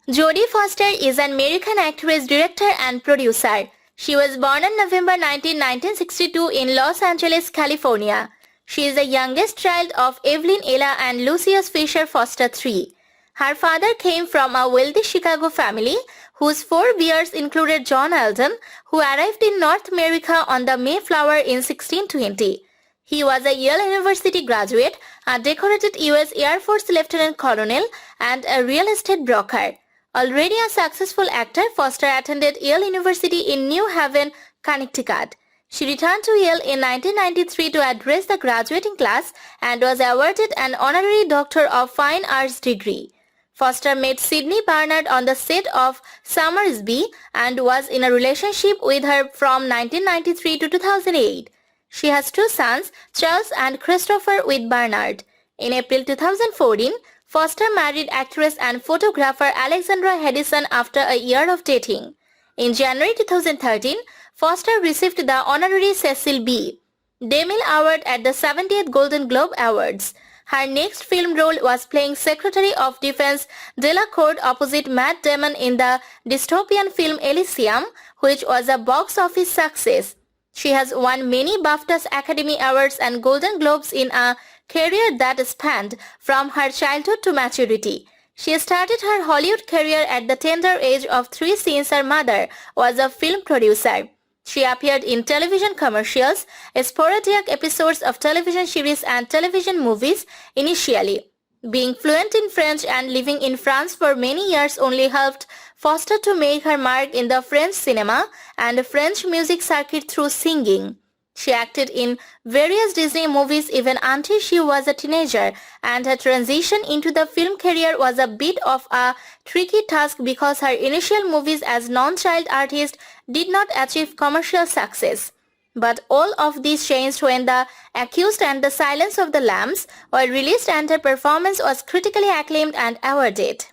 Jodie Foster is an American actress, director and producer. She was born on November 19, 1962 in Los Angeles, California. She is the youngest child of Evelyn Ella and Lucius Fisher Foster III. Her father came from a wealthy Chicago family whose forebears included John Alden, who arrived in North America on the Mayflower in 1620. He was a Yale University graduate, a decorated U.S. Air Force lieutenant colonel, and a real estate broker. Already a successful actor, Foster attended Yale University in New Haven, Connecticut. She returned to Yale in 1993 to address the graduating class and was awarded an honorary Doctor of Fine Arts degree. Foster met Sydney Barnard on the set of Somersby and was in a relationship with her from 1993 to 2008. She has two sons, Charles and Christopher, with Barnard. In April 2014, Foster married actress and photographer Alexandra Hedison after a year of dating. In January 2013, Foster received the honorary Cecil B. DeMille Award at the 70th Golden Globe Awards. Her next film role was playing Secretary of Defense Delacourt opposite Matt Damon in the dystopian film Elysium, which was a box office success. She has won many BAFTA Academy Awards and Golden Globes in a career that spanned from her childhood to maturity. She started her Hollywood career at the tender age of 3 since her mother was a film producer. She appeared in television commercials, sporadic episodes of television series and television movies initially. Being fluent in French and living in France for many years only helped Foster to make her mark in the French cinema and French music circuit through singing. She acted in various Disney movies even until she was a teenager, and her transition into the film career was a bit of a tricky task because her initial movies as non-child artist did not achieve commercial success. But all of this changed when The Accused and The Silence of the Lambs were released and her performance was critically acclaimed and awarded.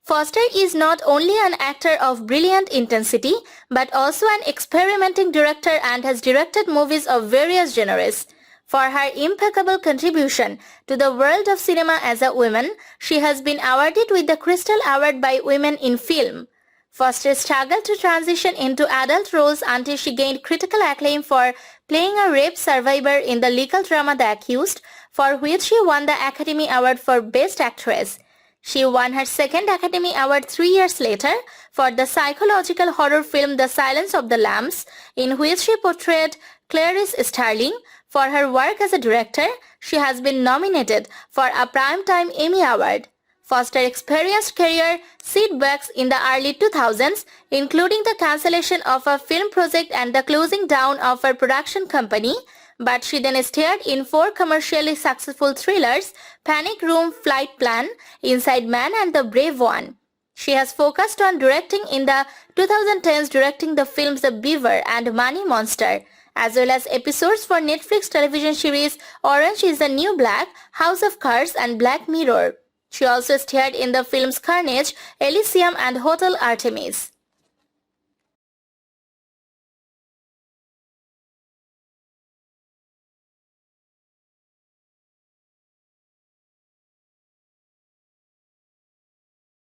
Foster is not only an actor of brilliant intensity, but also an experimenting director and has directed movies of various genres. For her impeccable contribution to the world of cinema as a woman, she has been awarded with the Crystal Award by Women in Film. Foster struggled to transition into adult roles until she gained critical acclaim for playing a rape survivor in the legal drama The Accused, for which she won the Academy Award for Best Actress. She won her second Academy Award 3 years later for the psychological horror film The Silence of the Lambs, in which she portrayed Clarice Starling. For her work as a director, she has been nominated for a Primetime Emmy Award. Foster's experienced career setbacks in the early 2000s, including the cancellation of a film project and the closing down of her production company, but she then starred in 4 commercially successful thrillers: Panic Room, Flight Plan, Inside Man and The Brave One. She has focused on directing in the 2010s, directing the films The Beaver and Money Monster, as well as episodes for Netflix television series Orange is the New Black, House of Cards and Black Mirror. She also starred in the films Carnage, Elysium and Hotel Artemis.